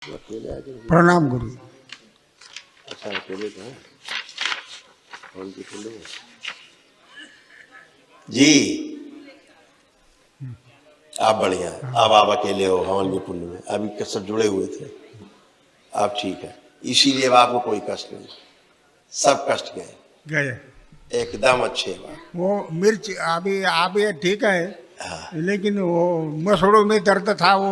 अकेले आके प्रणाम गुरु। अच्छा अकेले था कौन की ठंडे जी। आप बढ़िया, अब आप अकेले हो हवन के पुण्य में, अभी सब जुड़े हुए थे, आप ठीक है, इसीलिए अब आपको कोई कष्ट नहीं, सब कष्ट गए गए एकदम अच्छे हुआ। वो मिर्च अभी आप ये ठीक है, हाँ लेकिन वो मसोड़ों में दर्द था वो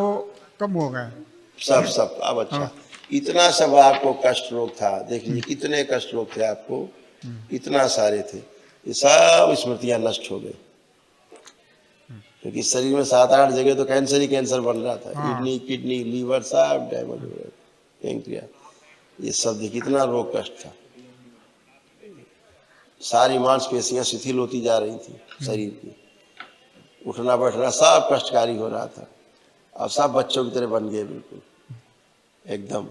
कम हो गया। सब सब अब हाँ। अच्छा, इतना सब आपको कष्ट रोग था, देख लीजिए कितने कष्ट रोग थे आपको, इतना सारे थे, ये सब स्मृतियां नष्ट हो गई, क्योंकि शरीर में 7-8 जगह तो कैंसर ही कैंसर बन रहा था, हाँ। किडनी लीवर सब डैमेज हो गए, पैंक्रियास, ये सब देखिए कितना रोग कष्ट था, सारी मांसपेशियां शिथिल होती जा रही थी शरीर की, उठना बैठना सब कष्टकारी हो रहा था, अब सब बच्चों की तरह बन गए बिल्कुल एकदम।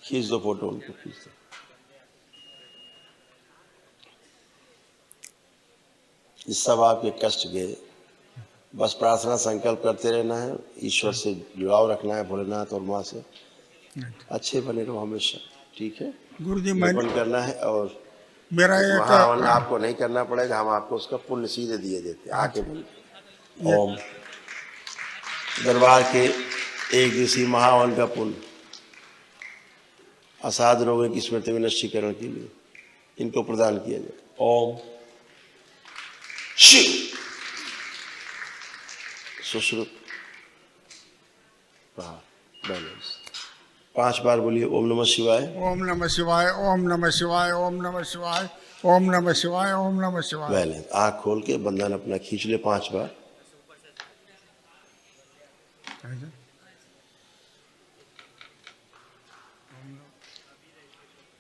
खींच दो फोटो उनको, खींच दो। ये सब आपके कष्ट गए, बस प्रार्थना संकल्प करते रहना है, ईश्वर से जुड़ाव रखना है, भोलेनाथ और माँ से, अच्छे बने रहो हमेशा, ठीक है। गुरु जी लेपन करना है और मेरा एक महावन आपको नहीं करना पड़ेगा, हम आपको उसका पुण्य सीधे दिए देते हैं, आके बोलिए ओम। दरबार के एक दिवसीय महावन का पुण्य असाध रोगों की स्मृति में नष्टीकरण के लिए इनको प्रदान किया जाए। ओम शिव सुश्रुत बैलेंस 5 बार बोलिए ओम नमः शिवाय, ओम नमः शिवाय, ओम नमः शिवाय, ओम नमः शिवाय, ओम नमः शिवाय, ओम नमः शिवाय। बैलेंस। आँख खोल के बंधन अपना खींच ले 5 बार।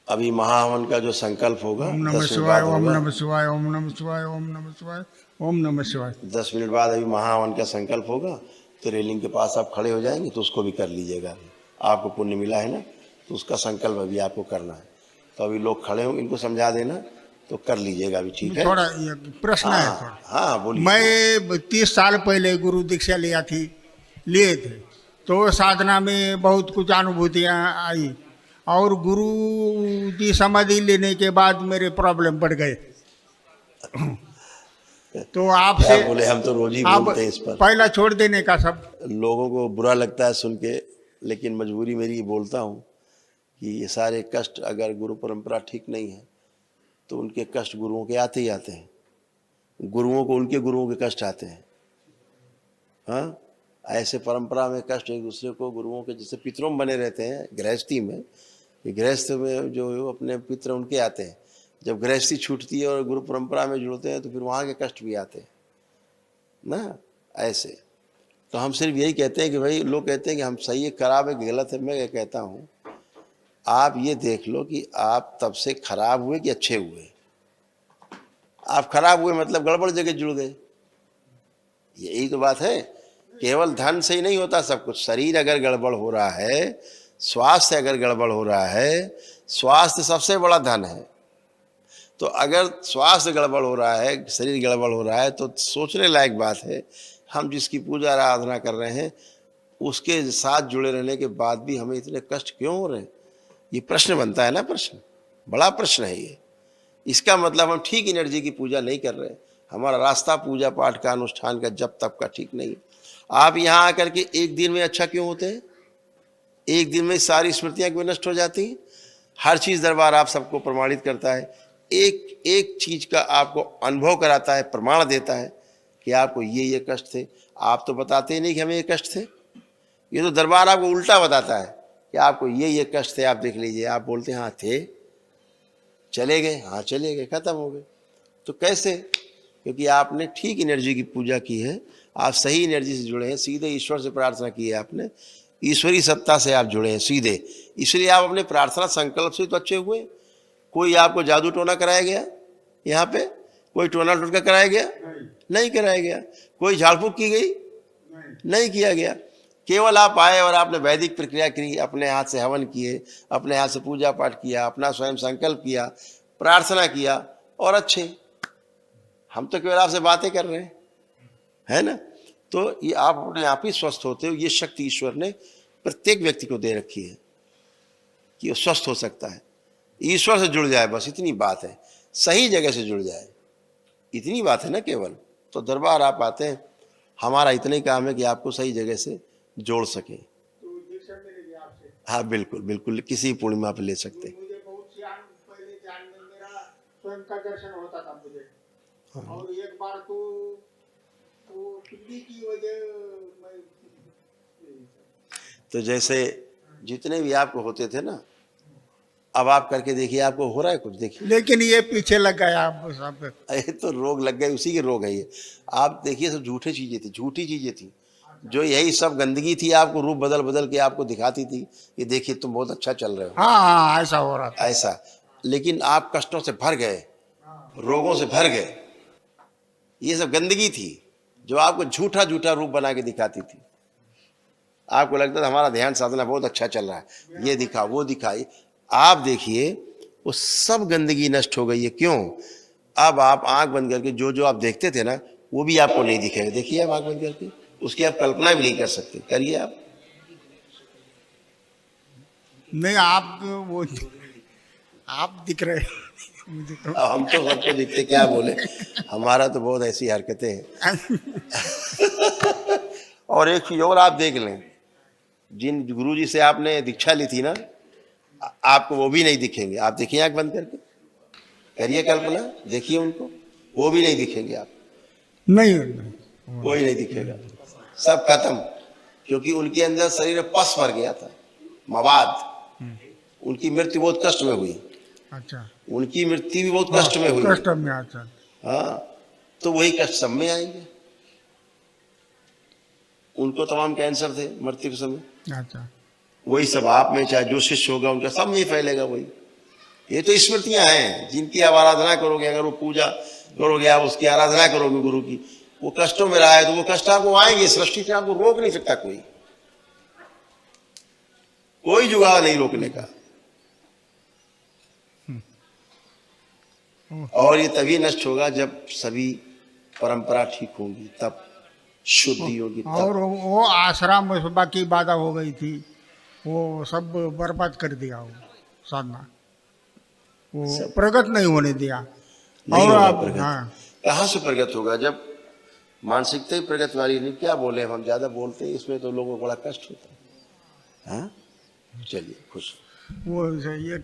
अभी महाहवन का जो संकल्प होगा ओम नमः 10 मिनट शिवाय, बाद ओम होगा, नमः शिवाय, ओम नमः शिवाय, ओम नमः शिवाय, ओम नमः शिवाय। 10 मिनट बाद अभी महाहवन का संकल्प होगा, तो रेलिंग के पास आप खड़े हो जाएंगे, तो उसको भी कर लीजिएगा, अभी आपको पुण्य मिला है ना, तो उसका संकल्प अभी आपको करना है, तो अभी लोग खड़े होंगे, इनको समझा देना, तो कर लीजिएगा अभी, ठीक है। थोड़ा ये प्रश्न है हाँ थोड़ा। हाँ बोलिए। मैं 30 साल पहले गुरु दीक्षा लिए थे, तो साधना में बहुत कुछ अनुभूतियाँ आई, और गुरु जी समाधि लेने के बाद मेरे प्रॉब्लम बढ़ गए। तो आपसे क्या बोले, हम तो रोज ही आप बोलते हैं इस पर, पहला छोड़ देने का सब लोगों को बुरा लगता है सुन के, लेकिन मजबूरी मेरी ये बोलता हूँ कि ये सारे कष्ट अगर गुरु परंपरा ठीक नहीं है तो उनके कष्ट गुरुओं के आते ही आते हैं, गुरुओं को उनके गुरुओं के कष्ट आते हैं। हाँ, ऐसे परंपरा में कष्ट एक दूसरे को गुरुओं के, जैसे पितरों में बने रहते हैं गृहस्थी में, ये गृहस्थ में जो अपने पितर उनके आते हैं, जब गृहस्थी छूटती है और गुरु परंपरा में जुड़ते हैं तो फिर वहाँ के कष्ट भी आते हैं ना, ऐसे। तो हम सिर्फ यही कहते हैं कि भाई, लोग कहते हैं कि हम सही है खराब है गलत है, मैं कहता हूँ आप ये देख लो कि आप तब से खराब हुए कि अच्छे हुए। आप खराब हुए मतलब गड़बड़ जगह जुड़ गए, यही तो बात है। केवल धन से ही नहीं होता सब कुछ, शरीर अगर गड़बड़ हो रहा है, स्वास्थ्य अगर गड़बड़ हो रहा है, स्वास्थ्य सबसे बड़ा धन है, तो अगर स्वास्थ्य गड़बड़ हो रहा है, शरीर गड़बड़ हो रहा है, तो सोचने लायक बात है, हम जिसकी पूजा आराधना कर रहे हैं उसके साथ जुड़े रहने के बाद भी हमें इतने कष्ट क्यों हो रहे हैं, ये प्रश्न बनता है ना, प्रश्न बड़ा प्रश्न है ये। इसका मतलब हम ठीक एनर्जी की पूजा नहीं कर रहे, हमारा रास्ता पूजा पाठ का, अनुष्ठान का, जप तप का ठीक नहीं। आप यहाँ आकर के एक दिन में अच्छा क्यों होते हैं, एक दिन में सारी स्मृतियां क्यों नष्ट हो जाती हैं। हर चीज दरबार आप सबको प्रमाणित करता है, एक एक चीज का आपको अनुभव कराता है, प्रमाण देता है कि आपको ये कष्ट थे। आप तो बताते ही नहीं कि हमें ये कष्ट थे, ये तो दरबार आपको उल्टा बताता है कि आपको ये कष्ट थे, आप देख लीजिए। आप बोलते हैं हाँ थे, चले गए, हाँ चले गए, खत्म हो गए। तो कैसे? क्योंकि आपने ठीक एनर्जी की पूजा की है, आप सही एनर्जी से जुड़े हैं, सीधे ईश्वर से प्रार्थना की है आपने, ईश्वरी सत्ता से आप जुड़े हैं सीधे, इसलिए आप अपने प्रार्थना संकल्प से तो अच्छे हुए। कोई आपको जादू टोना कराया गया, यहाँ पे कोई टोना टोटका कराया गया? नहीं कराया गया। कोई झाड़ फूक की गई? नहीं किया गया। केवल आप आए और आपने वैदिक प्रक्रिया की, अपने हाथ से हवन किए, अपने हाथ से पूजा पाठ किया, अपना स्वयं संकल्प किया, प्रार्थना किया, और अच्छे। हम तो केवल आपसे बातें कर रहे हैं, है ना। तो ये आप अपने आप ही स्वस्थ होते हो, ये शक्ति ईश्वर ने प्रत्येक व्यक्ति को दे रखी है कि वो स्वस्थ हो सकता है, ईश्वर से जुड़ जाए, बस इतनी बात है, सही जगह से जुड़ जाए, इतनी बात है ना केवल। तो दरबार आप आते हैं, हमारा इतना ही काम है कि आपको सही जगह से जोड़ सके। तो दीक्षा मिलेगी आपसे? हाँ बिल्कुल बिल्कुल, किसी पूर्णिमा पे ले सकते हैं। मुझे बहुत पहले ध्यान में मेरा स्वयं का दर्शन होता था मुझे। हाँ। और एक बार तो पिल्ली की वजह मैं, तो जैसे जितने भी आपको होते थे ना, अब आप करके देखिए, आपको हो रहा है कुछ, देखिए। लेकिन ये पीछे लग गया आप सब। ये तो रोग लग गए, उसी के रोग है ये। आप देखिए, सब झूठी चीजें थी, झूठी चीजें थी, जो यही सब गंदगी थी, आपको रूप बदल बदल के आपको दिखाती थी कि देखिए तुम बहुत अच्छा चल रहे हो, हाँ हाँ, ऐसा हो रहा था। ऐसा। लेकिन आप कष्टों से भर गए, रोगों से भर गए। ये सब गंदगी थी जो आपको झूठा झूठा रूप बना के दिखाती थी। आपको लगता था हमारा ध्यान साधना बहुत अच्छा चल रहा है, ये दिखा वो दिखा। आप देखिए वो सब गंदगी नष्ट हो गई है। क्यों? अब आप आंख बंद करके जो जो आप देखते थे ना, वो भी आपको नहीं दिखेगा। देखिए आप आंख बंद करके, उसकी आप कल्पना भी नहीं कर सकते, करिए आप। नहीं, आप वो आप दिख रहे मुझे तो। अब हम तो सबको दिखते, क्या बोले, हमारा तो बहुत ऐसी हरकतें हैं। और एक चीज और आप देख लें, जिन गुरुजी से आपने दीक्षा ली थी ना, आपको वो भी नहीं दिखेंगे। आप देखिए आंख बंद करके, करिए कल्पना, देखिए उनको, वो भी नहीं दिखेंगे आप, नहीं, कोई नहीं दिखेगा, सब खत्म। क्योंकि उनके अंदर शरीर में पस भर गया था, मवाद। उनकी मृत्यु बहुत कष्ट में हुई, अच्छा, उनकी मृत्यु भी बहुत कष्ट में हुई। कष्ट में। अच्छा, हाँ, तो वही कष्ट सब में आएंगे। उनको तमाम कैंसर थे मृत्यु के समय, अच्छा, वही सब आप में, चाहे जो शिष्य होगा उनका, सब में फैलेगा वही। ये तो स्मृतियां हैं जिनकी आप आराधना करोगे, अगर वो पूजा करोगे, आप उसकी आराधना करोगे गुरु की, वो कष्टों में रहा है तो वो कष्ट आपको आएंगे। सृष्टि से आपको रोक नहीं सकता कोई, कोई जुगाड़ नहीं रोकने का। और ये तभी नष्ट होगा जब सभी परंपरा ठीक होंगी, तब शुद्धि होगी, और तब। वो आश्रम में बाकी बाधा हो गई थी, वो सब बर्बाद कर दिया वो साधना, वो प्रगट नहीं होने दिया। नहीं और होगा आप, प्रगत। हाँ, कहाँ से प्रगत होगा जब मानसिकता ही प्रगत वाली नहीं। क्या बोले, हम ज्यादा बोलते हैं, इसमें तो लोगों को बड़ा कष्ट होता है। हाँ, चलिए खुश। वो एक